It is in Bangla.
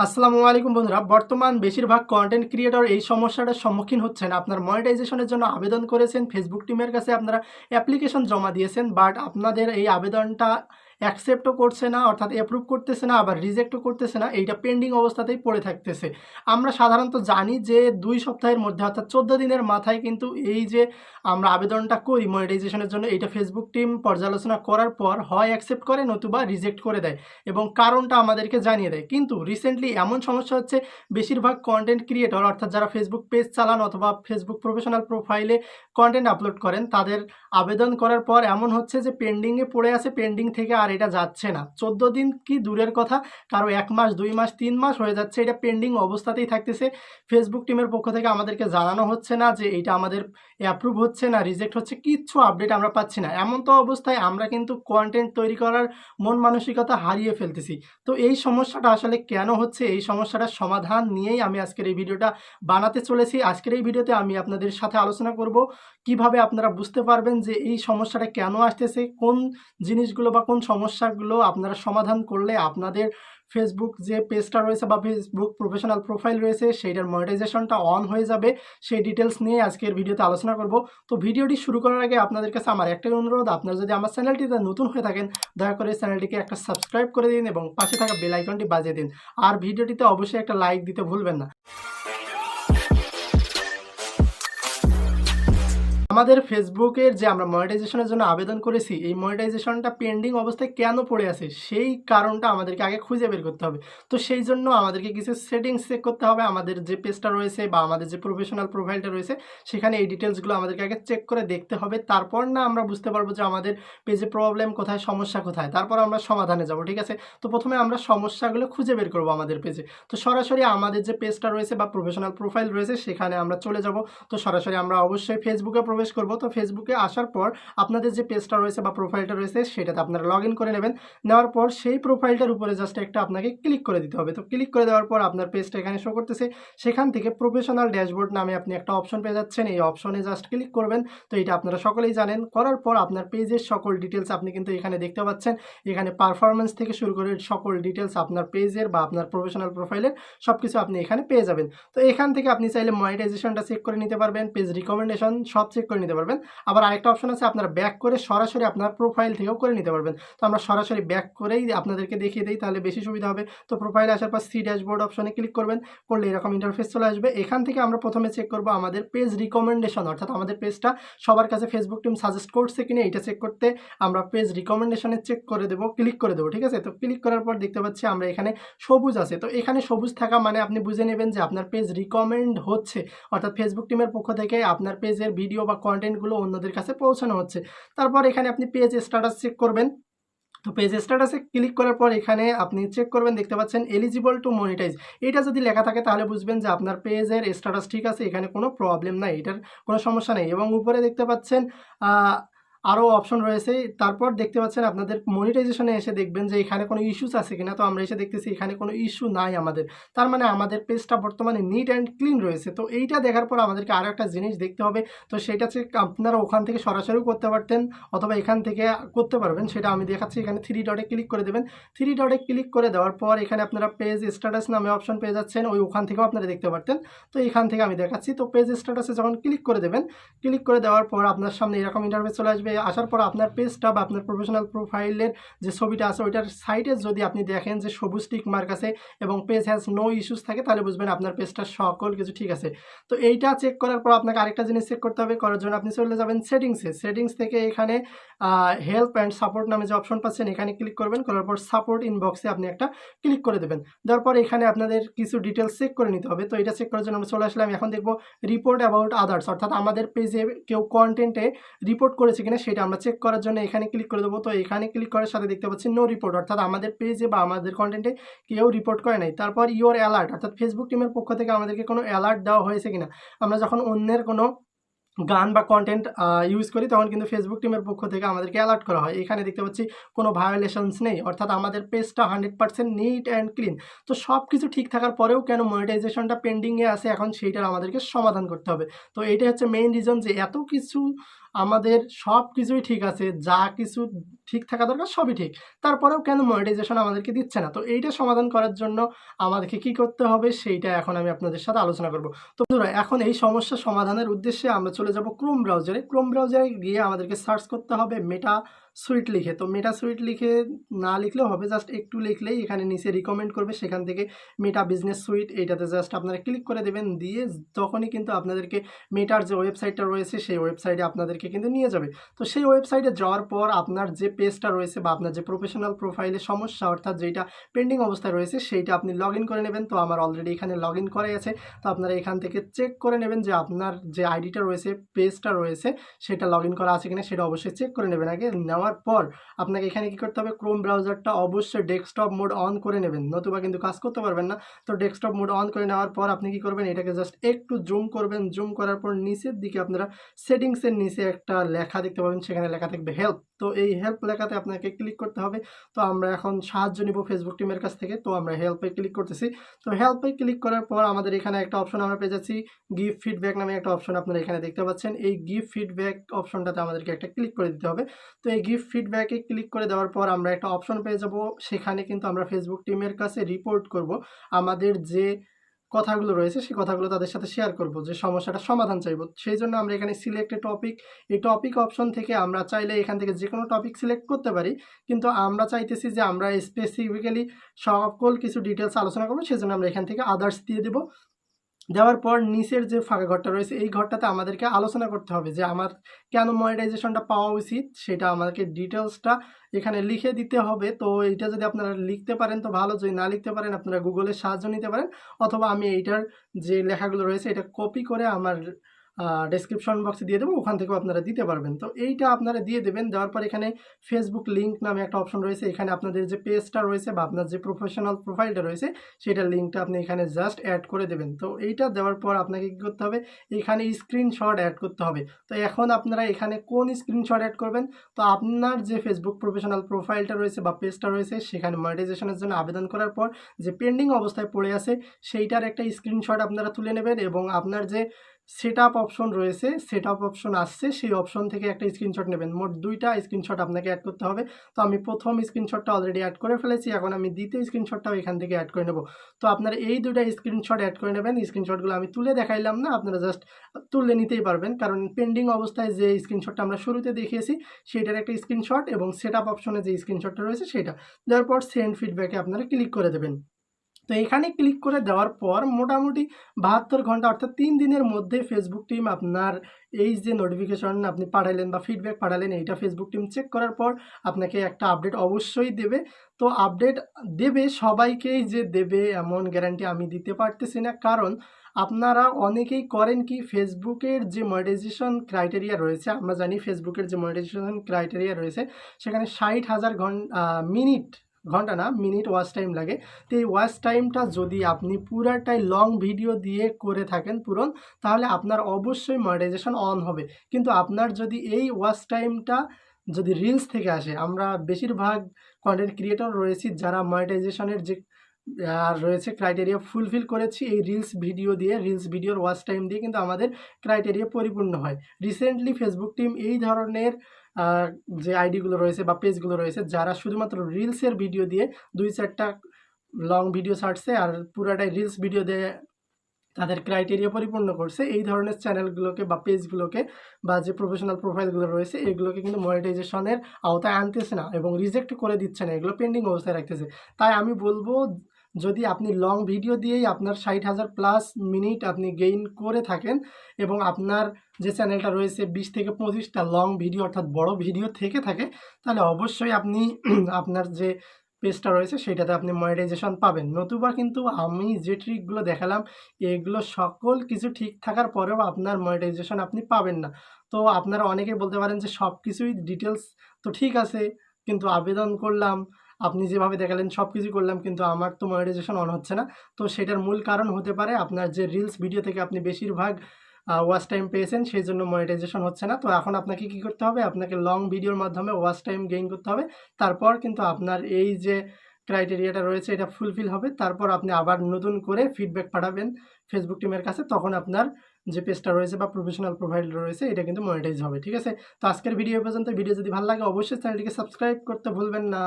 আসসালামু আলাইকুম বন্ধুরা, বর্তমান বেশিরভাগ কন্টেন্ট ক্রিয়েটর এই সমস্যাটার সম্মুখীন হচ্ছেন। আপনার মনিটাইজেশনের জন্য আবেদন করেছেন, ফেসবুক টিমের কাছে আপনারা অ্যাপ্লিকেশন জমা দিয়েছেন, বাট আপনাদের এই আবেদনটা অ্যাকসেপ্টও করছে না, অর্থাৎ অ্যাপ্রুভ করতেছে না, আবার রিজেক্টও করতেছে না। এইটা পেন্ডিং অবস্থাতেই পড়ে থাকতেছে। আমরা সাধারণত জানি যে 2 সপ্তাহের মধ্যে অর্থাৎ 14 দিনের মাথায় কিন্তু এই যে আমরা আবেদনটা করি মনিটাইজেশনের জন্য, এইটা ফেসবুক টিম পর্যালোচনা করার পর হয় অ্যাকসেপ্ট করে, নতুবা রিজেক্ট করে দেয় এবং কারণটা আমাদেরকে জানিয়ে দেয়। কিন্তু রিসেন্টলি এমন সমস্যা হচ্ছে, বেশিরভাগ কন্টেন্ট ক্রিয়েটর অর্থাৎ যারা ফেসবুক পেজ চালান অথবা ফেসবুক প্রফেশনাল প্রোফাইলে কন্টেন্ট আপলোড করেন, তাদের আবেদন করার পর এমন হচ্ছে যে পেন্ডিংয়ে পড়ে আছে, পেন্ডিং থেকে আর এটা যাচ্ছে না। 14 দিন কি দূরের কথা, কারো 1 মাস 2 মাস 3 মাস হয়ে যাচ্ছে, এটা পেন্ডিং অবস্থাতেই থাকতেছে। ফেসবুক টিমের পক্ষ থেকে আমাদেরকে জানানো হচ্ছে না যে এইটা আমাদের অ্যাপ্রুভ হচ্ছে না রিজেক্ট হচ্ছে, কিচ্ছু আপডেট আমরা পাচ্ছি না। এমন তো অবস্থায় আমরা কিন্তু কন্টেন্ট তৈরি করার মন মানসিকতা হারিয়ে ফেলতেছি। তো এই সমস্যাটা আসলে কেন হচ্ছে, এই সমস্যাটার সমাধান নিয়েই আমি আজকের এই ভিডিওটা বানাতে চলেছি। আজকের এই ভিডিওতে আমি আপনাদের সাথে আলোচনা করব কিভাবে আপনারা বুঝতে পারবেন যে এই সমস্যাটা কেন আসতেছে, কোন জিনিসগুলো বা কোন সমস্যাগুলো আপনারা সমাধান করলে আপনাদের ফেসবুক যে পেজটা রয়েছে বা ফেসবুক প্রফেশনাল প্রোফাইল রয়েছে সেইটার মনিটাইজেশনটা অন হয়ে যাবে। সেই ডিটেলস নিয়ে আজকের ভিডিওতে আলোচনা করব। তো ভিডিওটি শুরু করার আগে আপনাদের কাছে আমার একটাই অনুরোধ, আপনারা যদি আমার চ্যানেলটিতে নতুন হয়ে থাকেন দয়া করে চ্যানেলটিকে একটা সাবস্ক্রাইব করে দিন এবং পাশে থাকা বেল আইকনটি বাজিয়ে দিন। আর ভিডিওটিতে অবশ্যই একটা লাইক দিতে ভুলবেন না। আমাদের ফেসবুকের যে আমরা মনিটাইজেশনের জন্য আবেদন করেছি, এই মনিটাইজেশনটা পেন্ডিং অবস্থায় কেন পড়ে আছে সেই কারণটা আমাদেরকে আগে খুঁজে বের করতে হবে। তো সেই জন্য আমাদেরকে কিছু সেটিংস চেক করতে হবে। আমাদের যে পেজটা রয়েছে বা আমাদের যে প্রফেশনাল প্রোফাইলটা রয়েছে সেখানে এই ডিটেলসগুলো আমাদেরকে আগে চেক করে দেখতে হবে। তারপর না আমরা বুঝতে পারবো যে আমাদের পেজে প্রবলেম কোথায়, সমস্যা কোথায়, তারপর আমরা সমাধানে যাব। ঠিক আছে, তো প্রথমে আমরা সমস্যাগুলো খুঁজে বের করবো আমাদের পেজে। তো সরাসরি আমাদের যে পেজটা রয়েছে বা প্রফেশনাল প্রোফাইল রয়েছে সেখানে আমরা চলে যাব। তো সরাসরি আমরা অবশ্যই ফেসবুকে প্রবেশ করব। তো ফেসবুকে আসার পর আপনাদের যে পেজটা রয়েছে বা প্রোফাইলটা রয়েছে সেটাতে আপনারা লগ ইন করে নেবেন। নেওয়ার পর সেই প্রোফাইলটার উপরে জাস্ট একটা আপনাকে ক্লিক করে দিতে হবে। তো ক্লিক করে দেওয়ার পর আপনার পেজটা এখানে শো করতেছে, সেখান থেকে প্রফেশনাল ড্যাশবোর্ড নামে আপনি একটা অপশন পেয়ে যাচ্ছেন। এই অপশনে জাস্ট ক্লিক করবেন। তো এটা আপনারা সকলেই জানেন। করার পর আপনার পেজের সকল ডিটেলস আপনি কিন্তু এখানে দেখতে পাচ্ছেন। এখানে পারফরমেন্স থেকে শুরু করে সকল ডিটেলস আপনার পেজের বা আপনার প্রফেশনাল প্রোফাইলের সব কিছু আপনি এখানে পেয়ে যাবেন। তো এখান থেকে আপনি চাইলে মনিটাইজেশনটা চেক করে নিতে পারবেন, পেজ রিকমেন্ডেশন সব চেক করে নিতে পারবেন। আবার আরেকটা অপশন আছে, আপনারা ব্যাক করে সরাসরি আপনার প্রোফাইল থেকেও করে নিতে পারবেন। তো আমরা সরাসরি ব্যাক করেই আপনাদেরকে দেখিয়ে দিই, তাহলে বেশি সুবিধা হবে। তো প্রোফাইলে আসার পর সি ড্যাশবোর্ড অপশনে ক্লিক করবেন, করলে এরকম ইন্টারফেস চলে আসবে। এখান থেকে আমরা প্রথমে চেক করব আমাদের পেজ রিকমেন্ডেশন, অর্থাৎ আমাদের পেজটা সবার কাছে ফেসবুক টিম সাজেস্ট করছে কিনা এটা চেক করতে আমরা পেজ রিকমেন্ডেশনে চেক করে দেবো, ক্লিক করে দেবো। ঠিক আছে, তো ক্লিক করার পর দেখতে পাচ্ছি আমরা এখানে সবুজ আছে। তো এখানে সবুজ থাকা মানে আপনি বুঝে নেবেন যে আপনার পেজ রিকমেন্ড হচ্ছে, অর্থাৎ ফেসবুক টিমের পক্ষ থেকে আপনার পেজের ভিডিও বা কন্টেন্টগুলো অন্যদের কাছে পৌঁছানো হচ্ছে। তারপর এখানে আপনি পেজ স্ট্যাটাস চেক করবেন। তো পেজ স্ট্যাটাসে ক্লিক করার পর এখানে আপনি চেক করবেন, দেখতে পাচ্ছেন এলিজিবল টু মনিটাইজ। এটা যদি লেখা থাকে তাহলে বুঝবেন যে আপনার পেজের স্ট্যাটাস ঠিক আছে, এখানে কোনো প্রবলেম নাই, এটার কোনো সমস্যা নেই। এবং উপরে দেখতে পাচ্ছেন আরও অপশন রয়েছে। তারপর দেখতে পাচ্ছেন আপনাদের মনিটাইজেশনে এসে দেখবেন যে এখানে কোনো ইস্যুস আছে কিনা। তো আমরা এসে দেখতেছি এখানে কোনো ইস্যু নাই আমাদের, তার মানে আমাদের পেজটা বর্তমানে নিট অ্যান্ড ক্লিন রয়েছে। তো এইটা দেখার পর আমাদেরকে আরও একটা জিনিস দেখতে হবে। তো সেটা চেক আপনারা ওখান থেকে সরাসরিও করতে পারতেন অথবা এখান থেকে করতে পারবেন, সেটা আমি দেখাচ্ছি। এখানে 3 ডটে ক্লিক করে দেবেন। 3 ডটে ক্লিক করে দেওয়ার পর এখানে আপনারা পেজ স্ট্যাটাস নামে অপশন পেয়ে যাচ্ছেন, ওখান থেকেও আপনারা দেখতে পারতেন। তো এখান থেকে আমি দেখাচ্ছি। তো পেজ স্ট্যাটাসে যখন ক্লিক করে দেবেন, ক্লিক করে দেওয়ার পর আপনার সামনে এরকম ইন্টারফেস চলে আসবে। আসার পর আপনার পেজটা বা আপনার প্রফেশনাল প্রোফাইলের যে ছবিটা আছে ওইটার সাইডে যদি আপনি দেখেন যে সবুজ টিক মার্ক আছে এবং পেজ হ্যাজ নো ইস্যুস থাকে, তাহলে বুঝবেন আপনার পেজটার সকল কিছু ঠিক আছে। তো এইটা চেক করার পর আপনাকে আরেকটা জিনিস চেক করতে হবে। করার জন্য আপনি চলে যাবেন সেটিংসে। সেটিংস থেকে এখানে হেল্প অ্যান্ড সাপোর্ট নামে যে অপশন পাচ্ছেন এখানে ক্লিক করবেন। করার পর সাপোর্ট ইনবক্সে আপনি একটা ক্লিক করে দেবেন। দেওয়ার পর এখানে আপনাদের কিছু ডিটেলস চেক করে নিতে হবে। তো এটা চেক করার জন্য আমরা চলে আসলাম। এখন দেখবো রিপোর্ট অ্যাবাউট আদার্স, অর্থাৎ আমাদের পেজে কেউ কন্টেন্টে রিপোর্ট করেছে কিনা সেটা আমরা চেক করার জন্য এখানে ক্লিক করে দেবো। তো এখানে ক্লিক করার সাথে দেখতে পাচ্ছি নো রিপোর্ট, অর্থাৎ আমাদের পেজে বা আমাদের কন্টেন্টে কেউ রিপোর্ট করে নাই। তারপর ইওর অ্যালার্ট, অর্থাৎ ফেসবুক টিমের পক্ষ থেকে আমাদেরকে কোনো অ্যালার্ট দেওয়া হয়েছে কিনা। আমরা যখন অন্যের কোনো গান বা কন্টেন্ট ইউজ করি তখন কিন্তু ফেসবুক টিমের পক্ষ থেকে আমাদেরকে অ্যালার্ট করা হয়। এখানে দেখতে পাচ্ছি কোনো ভায়োলেশনস নেই, অর্থাৎ আমাদের পেজটা 100% নিট অ্যান্ড ক্লিন। তো সব কিছু ঠিক থাকার পরেও কেন মনিটাইজেশনটা পেন্ডিংয়ে আছে, এখন সেইটার আমাদেরকে সমাধান করতে হবে। তো এইটাই হচ্ছে মেইন রিজন যে এত কিছু আমাদের সব কিছুই ঠিক আছে, যা কিছু ঠিক থাকা দরকার সবই ঠিক, তারপরেও কেন মনিটাইজেশন আমাদেরকে দিচ্ছে না? তো এইটা সমাধান করার জন্য আমাদেরকে কি করতে হবে সেইটা এখন আমি আপনাদের সাথে আলোচনা করব। তো বন্ধুরা, এখন এই সমস্যা সমাধানের উদ্দেশ্যে আমরা চলে যাব ক্রোম ব্রাউজারে। ক্রোম ব্রাউজারে গিয়ে আমাদেরকে সার্চ করতে হবে মেটা সুইট লিখে। তো মেটা সুইট লিখে না লিখলেও হবে, জাস্ট একটু লিখলেই এখানে নিচে রিকমেন্ড করবে, সেখান থেকে মেটা বিজনেস সুইট এইটাতে জাস্ট আপনারা ক্লিক করে দেবেন। দিয়ে তখনই কিন্তু আপনাদেরকে মেটার যে ওয়েবসাইটটা রয়েছে সেই ওয়েবসাইটে আপনাদেরকে কিন্তু নিয়ে যাবে। তো সেই ওয়েবসাইটে যাওয়ার পর আপনার যে পেজটা রয়েছে বা আপনার যে প্রফেশনাল প্রোফাইলে সমস্যা, অর্থাৎ যেটা পেন্ডিং অবস্থায় রয়েছে সেইটা আপনি লগ ইন করে নেবেন। তো আমার অলরেডি এখানে লগ ইন করাই আছে। তো আপনারা এখান থেকে চেক করে নেবেন যে আপনার যে আইডিটা রয়েছে, পেজটা রয়েছে, সেটা লগ ইন করা আছে কিনা সেটা অবশ্যই চেক করে নেবেন। আগে নেওয়ার পর আপনাকে এখানে কি করতে হবে, ক্রোম ব্রাউজারটা অবশ্যই ডেস্কটপ মোড অন করে নেবেন, নতুবা কিন্তু কাজ করতে পারবেন না। তো ডেস্কটপ মোড অন করে নেওয়ার পর আপনি কি করবেন, এটাকে জাস্ট একটু জুম করবেন। জুম করার পর নিচের দিকে আপনারা সেটিংসের নিচে একটা লেখা দেখতে পাবেন, সেখানে লেখা থাকবে হেল্প। তো এই হেল্প লেখাতে আপনাকে ক্লিক করতে হবে। তো আমরা এখন সাহায্য নিব ফেসবুক টিমের কাছ থেকে। তো আমরা হেল্পে ক্লিক করতেছি। তো হেল্পে ক্লিক করার পর আমাদের এখানে একটা অপশন আমরা পেয়ে যাচ্ছি, গিভ ফিডব্যাক নামে একটা অপশন আপনারা এখানে দেখতে পাচ্ছেন। এই গিভ ফিডব্যাক অপশনটাতে আমাদেরকে একটা ক্লিক করে দিতে হবে। তো এই গিভ ফিডব্যাকে ক্লিক করে দেওয়ার পর আমরা একটা অপশন পেয়ে যাব, সেখানে কিন্তু আমরা ফেসবুক টিমের কাছে রিপোর্ট করব, আমাদের যে কথাগুলো রয়েছে সেই কথাগুলো তাদের সাথে শেয়ার করব, যে সমস্যাটা সমাধান চাইব। সেই জন্য আমরা এখানে সিলেক্ট এ টপিক, এই টপিক অপশন থেকে আমরা চাইলে এখান থেকে যে কোনো টপিক সিলেক্ট করতে পারি, কিন্তু আমরা চাইতেছি যে আমরা স্পেসিফিক্যালি সকল কিছু ডিটেলস আলোচনা করবো, সেজন্য আমরা এখান থেকে আদার্স দিয়ে দেবো। দেওয়ার পর নিচের যে ফাঁকা ঘরটা রয়েছে এই ঘরটাতে আমাদেরকে আলোচনা করতে হবে যে আমার কেন মনিটাইজেশনটা পাওয়া উচিত, সেটা আমাদেরকে ডিটেলসটা এখানে লিখে দিতে হবে। তো এইটা যদি আপনারা লিখতে পারেন তো ভালো, যদি না লিখতে পারেন আপনারা গুগলের সাহায্য নিতে পারেন, অথবা আমি এইটার যে লেখাগুলো রয়েছে এটা কপি করে আমার ডেসক্রিপশন বক্সে দিয়ে দেবো, ওখান থেকেও আপনারা দিতে পারবেন। তো এইটা আপনারা দিয়ে দেবেন। দেওয়ার পর এখানে ফেসবুক লিঙ্ক নামে একটা অপশন রয়েছে, এখানে আপনাদের যে পেজটা রয়েছে বা আপনার যে প্রফেশনাল প্রোফাইলটা রয়েছে সেটার লিঙ্কটা আপনি এখানে জাস্ট অ্যাড করে দেবেন। তো এইটা দেওয়ার পর আপনাকে কী করতে হবে, এখানে স্ক্রিনশট অ্যাড করতে হবে। তো এখন আপনারা এখানে কোন স্ক্রিনশট অ্যাড করবেন, তো আপনার যে ফেসবুক প্রফেশনাল প্রোফাইলটা রয়েছে বা পেজটা রয়েছে সেখানে মনিটাইজেশনের জন্য আবেদন করার পর যে পেন্ডিং অবস্থায় পড়ে আছে সেইটার একটা স্ক্রিনশট আপনারা তুলে নেবেন, এবং আপনার যে সেটআপ অপশন রয়েছে, সেটআপ অপশন আসছে সেই অপশন থেকে একটা স্ক্রিনশট নেবেন। মোট 2টা স্ক্রিনশট আপনাকে অ্যাড করতে হবে। তো আমি প্রথম স্ক্রিনশটটা অলরেডি অ্যাড করে ফেলেছি, এখন আমি দ্বিতীয় স্ক্রিনশটটাও এখান থেকে অ্যাড করে নেব। তো আপনারা এই 2টা স্ক্রিনশট অ্যাড করে নেবেন। স্ক্রিনশটগুলো আমি তুলে দেখাইলাম না, আপনারা জাস্ট তুলে নিতেই পারবেন, কারণ পেন্ডিং অবস্থায় যে স্ক্রিনশটটা আমরা শুরুতে দেখিয়েছি সেটার একটা স্ক্রিনশট, এবং সেটআপ অপশনে যে স্ক্রিনশটটা রয়েছে সেটা। দেওয়ার পর সেন্ড ফিডব্যাকে আপনারা ক্লিক করে দেবেন। তো এখানে ক্লিক করে দেওয়ার পর মোটামুটি 72 ঘন্টা অর্থাৎ 3 দিনের মধ্যে ফেসবুক টিম আপনার এই যে নোটিফিকেশন আপনি পাঠালেন বা ফিডব্যাক পাঠালেন, এইটা ফেসবুক টিম চেক করার পর আপনাকে একটা আপডেট অবশ্যই দেবে। তো আপডেট দেবে, সবাইকেই যে দেবে এমন গ্যারান্টি আমি দিতে পারতেছি না, কারণ আপনারা অনেকেই করেন কি, ফেসবুকের যে মনিটাইজেশন ক্রাইটেরিয়া রয়েছে, আমরা জানি ফেসবুকের যে মনিটাইজেশন ক্রাইটেরিয়া রয়েছে সেখানে 60,000 ঘন্টা না, মিনিট ওয়াচ টাইম লাগে। তো এই ওয়াচ টাইমটা যদি আপনি পুরাটাই লং ভিডিও দিয়ে করে থাকেন পূরণ, তাহলে আপনার অবশ্যই মনিটাইজেশন অন হবে। কিন্তু আপনার যদি এই ওয়াচ টাইমটা যদি রিলস থেকে আসে, আমরা বেশিরভাগ কন্টেন্ট ক্রিয়েটর রয়েছি যারা মনিটাইজেশনের যে রয়েছে ক্রাইটেরিয়া ফুলফিল করেছি এই রিলস ভিডিও দিয়ে, রিলস ভিডিওর ওয়াচ টাইম দিয়ে কিন্তু আমাদের ক্রাইটেরিয়া পরিপূর্ণ হয়। রিসেন্টলি ফেসবুক টিম এই ধরনের যে আইডিগুলো রয়েছে বা পেজগুলো রয়েছে যারা শুধুমাত্র রিলসের ভিডিও দিয়ে 2-4টা লং ভিডিও ছাড়ছে আর পুরাটাই রিলস ভিডিও দিয়ে তাদের ক্রাইটেরিয়া পরিপূর্ণ করছে, এই ধরনের চ্যানেলগুলোকে বা পেজগুলোকে বা যে প্রফেশনাল প্রোফাইলগুলো রয়েছে এগুলোকে কিন্তু মনিটাইজেশনের আওতায় আনতেছে না এবং রিজেক্ট করে দিচ্ছে না, এগুলো পেন্ডিং অবস্থায় রাখতেছে। তাই আমি বলবো, যদি আপনি লং ভিডিও দিয়েই আপনার 60,000 প্লাস মিনিট আপনি গেইন করে থাকেন এবং আপনার যে চ্যানেলটা রয়েছে 20 থেকে 25টা লং ভিডিও অর্থাৎ বড় ভিডিও থেকে থাকে, তাহলে অবশ্যই আপনি আপনার যে পেজটা রয়েছে সেটাতে আপনি মনিটাইজেশন পাবেন। নতুবা কিন্তু আমি যে ট্রিকগুলো দেখালাম এগুলো সকল কিছু ঠিক থাকার পরেও আপনার মনিটাইজেশন আপনি পাবেন না। তো আপনারা অনেকেই বলতে পারেন যে সব কিছুই ডিটেলস তো ঠিক আছে, কিন্তু আবেদন করলাম, আপনি যেভাবে দেখালেন সব কিছুই করলাম, কিন্তু আমার তো মনিটাইজেশন অন হচ্ছে না। তো সেটার মূল কারণ হতে পারে আপনার যে রিলস ভিডিও থেকে আপনি বেশিরভাগ ওয়াচ টাইম পেয়েছেন, সেই জন্য মনিটাইজেশন হচ্ছে না। তো এখন আপনাকে কি করতে হবে, আপনাকে লং ভিডিওর মাধ্যমে ওয়াচ টাইম গেইন করতে হবে, তারপর কিন্তু আপনার এই যে ক্রাইটেরিয়াটা রয়েছে এটা ফুলফিল হবে। তারপর আপনি আবার নতুন করে ফিডব্যাক পাঠাবেন ফেসবুক টিমের কাছে, তখন আপনার যে পেজটা রয়েছে বা প্রফেশনাল প্রোফাইল রয়েছে এটা কিন্তু মনিটাইজ হবে। ঠিক আছে? তো আজকের ভিডিও পর্যন্ত। ভিডিও যদি ভালো লাগে অবশ্যই চ্যানেলটিকে সাবস্ক্রাইব করতে ভুলবেন না।